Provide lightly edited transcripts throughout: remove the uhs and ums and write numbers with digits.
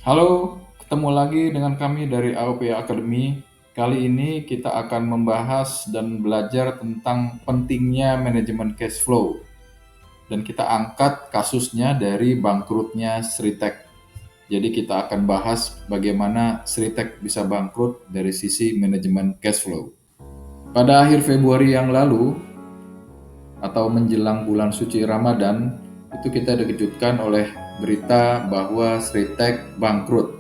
Halo, ketemu lagi dengan kami dari AOP Academy. Kali ini kita akan membahas dan belajar tentang pentingnya manajemen cash flow. Dan kita angkat kasusnya dari bangkrutnya Sritek. Jadi kita akan bahas bagaimana Sritek bisa bangkrut dari sisi manajemen cash flow. Pada akhir Februari yang lalu, atau menjelang bulan suci Ramadan, itu kita dikejutkan oleh berita bahwa Sritek bangkrut.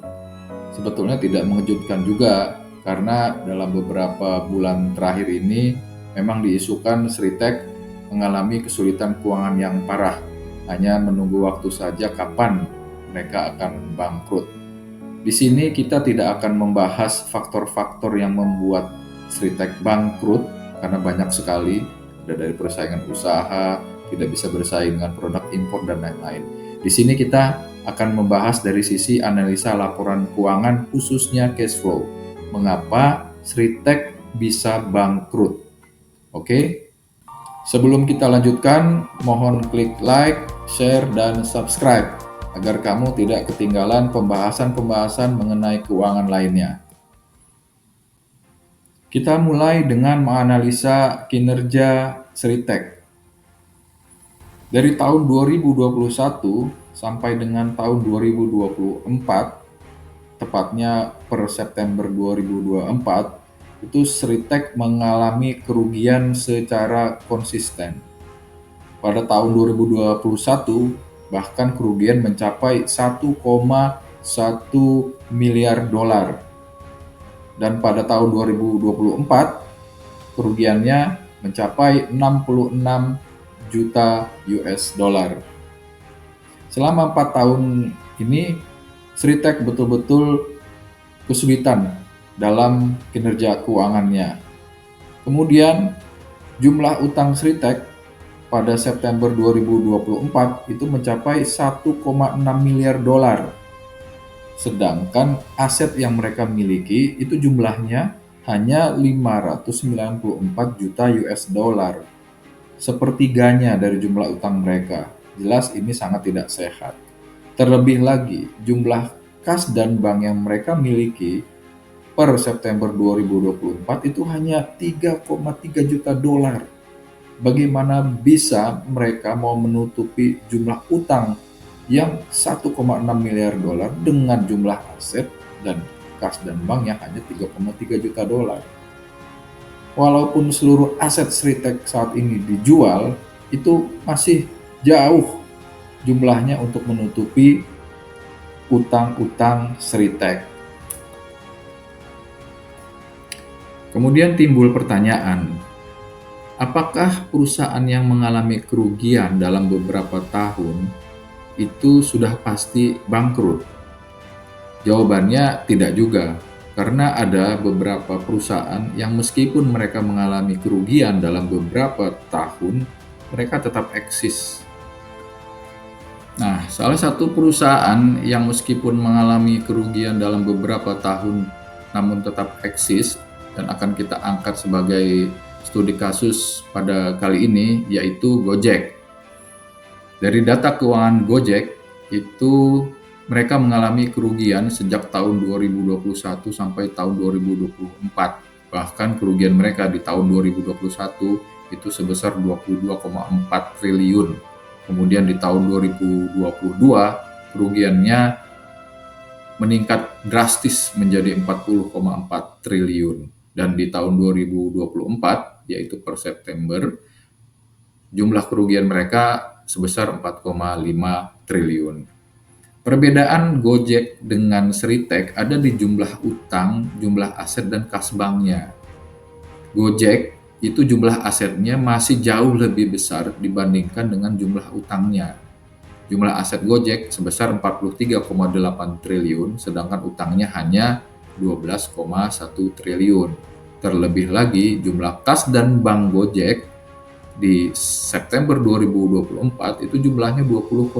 Sebetulnya tidak mengejutkan juga karena dalam beberapa bulan terakhir ini memang diisukan Sritek mengalami kesulitan keuangan yang parah. Hanya menunggu waktu saja kapan mereka akan bangkrut. Di sini kita tidak akan membahas faktor-faktor yang membuat Sritek bangkrut karena banyak sekali, ada dari persaingan usaha, tidak bisa bersaing dengan produk impor dan lain-lain. Di sini kita akan membahas dari sisi analisa laporan keuangan khususnya cash flow. Mengapa Sritek bisa bangkrut? Oke. Sebelum kita lanjutkan, mohon klik like, share, dan subscribe agar kamu tidak ketinggalan pembahasan-pembahasan mengenai keuangan lainnya. Kita mulai dengan menganalisa kinerja Sritek. Dari tahun 2021 sampai dengan tahun 2024, tepatnya per September 2024, itu Sritek mengalami kerugian secara konsisten. Pada tahun 2021, bahkan kerugian mencapai 1,1 miliar dolar. Dan pada tahun 2024, kerugiannya mencapai 66 juta US dollar. Selama 4 tahun ini, Sritek betul-betul kesulitan dalam kinerja keuangannya. Kemudian, jumlah utang Sritek pada September 2024 itu mencapai 1,6 miliar dolar. Sedangkan aset yang mereka miliki itu jumlahnya hanya 594 juta US dollar. Sepertiganya dari jumlah utang mereka. Jelas ini sangat tidak sehat. Terlebih lagi, jumlah kas dan bank yang mereka miliki per September 2024 itu hanya 3,3 juta dolar. Bagaimana bisa mereka mau menutupi jumlah utang yang 1,6 miliar dolar dengan jumlah aset dan kas dan bank yang hanya 3,3 juta dolar. Walaupun seluruh aset Sritek saat ini dijual, itu masih jauh jumlahnya untuk menutupi utang-utang Sritek. Kemudian timbul pertanyaan, apakah perusahaan yang mengalami kerugian dalam beberapa tahun itu sudah pasti bangkrut? Jawabannya tidak juga, karena ada beberapa perusahaan yang meskipun mereka mengalami kerugian dalam beberapa tahun, mereka tetap eksis. Nah, salah satu perusahaan yang meskipun mengalami kerugian dalam beberapa tahun namun tetap eksis dan akan kita angkat sebagai studi kasus pada kali ini yaitu Gojek. Dari data keuangan Gojek itu mereka mengalami kerugian sejak tahun 2021 sampai tahun 2024. Bahkan kerugian mereka di tahun 2021 itu sebesar 22,4 triliun. Kemudian di tahun 2022 kerugiannya meningkat drastis menjadi 40,4 triliun. Dan di tahun 2024, yaitu per September, jumlah kerugian mereka sebesar 4,5 triliun. Perbedaan Gojek dengan Sritek ada di jumlah utang, jumlah aset, dan kas banknya. Gojek itu jumlah asetnya masih jauh lebih besar dibandingkan dengan jumlah utangnya. Jumlah aset Gojek sebesar 43,8 triliun, sedangkan utangnya hanya 12,1 triliun. Terlebih lagi, jumlah kas dan bank Gojek di September 2024 itu jumlahnya 20,5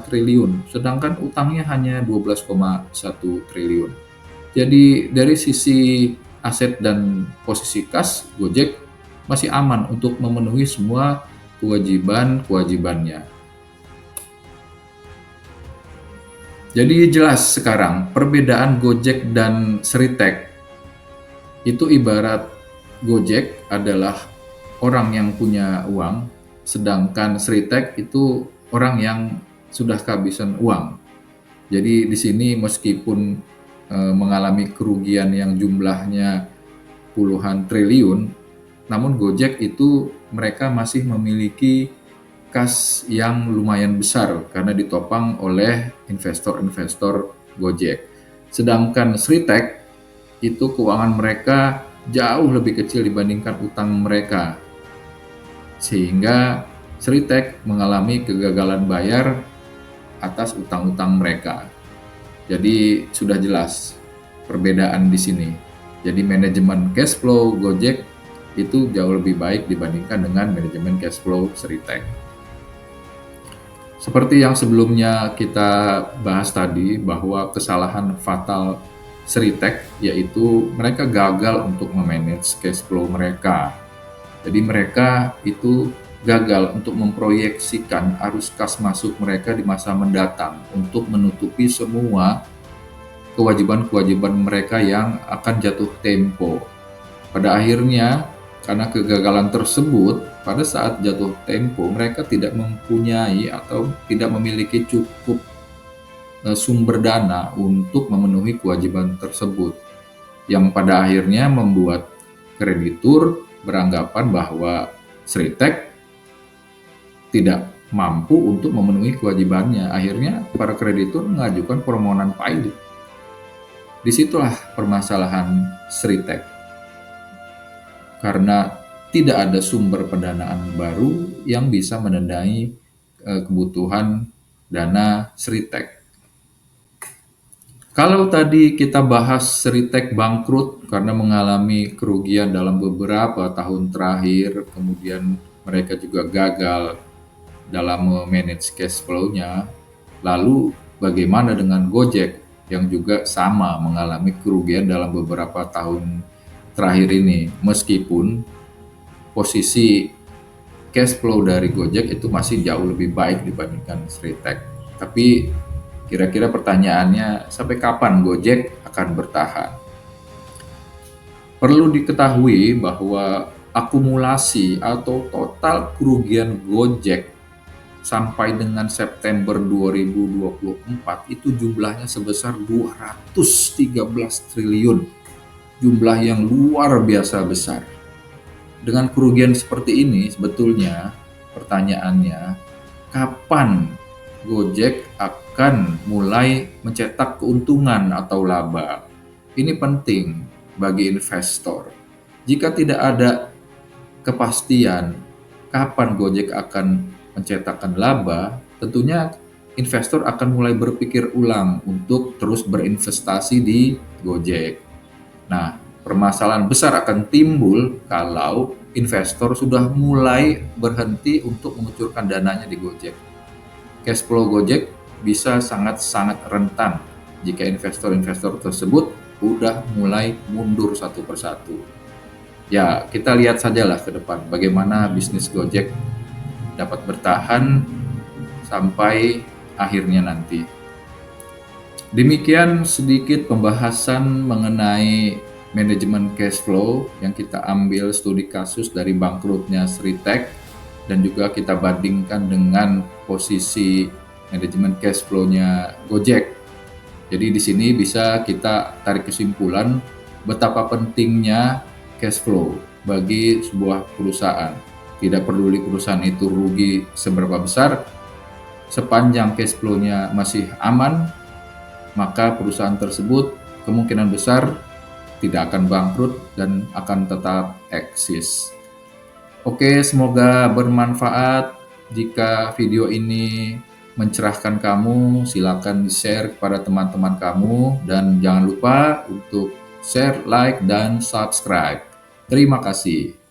triliun, sedangkan utangnya hanya 12,1 triliun. Jadi dari sisi aset dan posisi kas, Gojek masih aman untuk memenuhi semua kewajiban-kewajibannya. Jadi jelas sekarang perbedaan Gojek dan Seritek itu ibarat Gojek adalah orang yang punya uang, sedangkan Seritek itu orang yang sudah kehabisan uang. Jadi di sini meskipun mengalami kerugian yang jumlahnya puluhan triliun, namun Gojek itu mereka masih memiliki kas yang lumayan besar karena ditopang oleh investor-investor Gojek. Sedangkan Seritek itu keuangan mereka jauh lebih kecil dibandingkan utang mereka. Sehingga Seritek mengalami kegagalan bayar atas utang-utang mereka. Jadi sudah jelas perbedaan di sini. Jadi manajemen cash flow Gojek itu jauh lebih baik dibandingkan dengan manajemen cash flow Seritek. Seperti yang sebelumnya kita bahas tadi bahwa kesalahan fatal Seritek yaitu mereka gagal untuk memanage cash flow mereka. Jadi mereka itu gagal untuk memproyeksikan arus kas masuk mereka di masa mendatang untuk menutupi semua kewajiban-kewajiban mereka yang akan jatuh tempo. Pada akhirnya, karena kegagalan tersebut, pada saat jatuh tempo mereka tidak mempunyai atau tidak memiliki cukup sumber dana untuk memenuhi kewajiban tersebut, yang pada akhirnya membuat kreditur beranggapan bahwa Seritek tidak mampu untuk memenuhi kewajibannya. Akhirnya para kreditur mengajukan permohonan pilot. Disitulah permasalahan Seritek. Karena tidak ada sumber pendanaan baru yang bisa mendanai kebutuhan dana Seritek. Kalau tadi kita bahas Seritek bangkrut karena mengalami kerugian dalam beberapa tahun terakhir, kemudian mereka juga gagal dalam memanage cash flow-nya. Lalu bagaimana dengan Gojek yang juga sama mengalami kerugian dalam beberapa tahun terakhir ini, meskipun posisi cash flow dari Gojek itu masih jauh lebih baik dibandingkan Seritek. Tapi kira-kira pertanyaannya, sampai kapan Gojek akan bertahan? Perlu diketahui bahwa akumulasi atau total kerugian Gojek sampai dengan September 2024 itu jumlahnya sebesar 213 triliun. Jumlah yang luar biasa besar. Dengan kerugian seperti ini sebetulnya pertanyaannya, kapan Gojek akan mulai mencetak keuntungan atau laba? Ini penting bagi investor. Jika tidak ada kepastian kapan Gojek akan mencetakkan laba, tentunya investor akan mulai berpikir ulang untuk terus berinvestasi di Gojek. Nah, permasalahan besar akan timbul kalau investor sudah mulai berhenti untuk mengucurkan dananya di Gojek. Cash flow Gojek bisa sangat-sangat rentan jika investor-investor tersebut udah mulai mundur satu persatu. Ya, kita lihat sajalah ke depan bagaimana bisnis Gojek dapat bertahan sampai akhirnya nanti. Demikian sedikit pembahasan mengenai manajemen cash flow yang kita ambil studi kasus dari bangkrutnya Seritek dan juga kita bandingkan dengan posisi manajemen cash flow-nya Gojek. Jadi di sini bisa kita tarik kesimpulan betapa pentingnya cash flow bagi sebuah perusahaan. Tidak peduli perusahaan itu rugi seberapa besar, sepanjang cash flow-nya masih aman, maka perusahaan tersebut kemungkinan besar tidak akan bangkrut dan akan tetap eksis. Oke, semoga bermanfaat. Jika video ini mencerahkan kamu, silakan share kepada teman-teman kamu dan jangan lupa untuk share, like, dan subscribe. Terima kasih.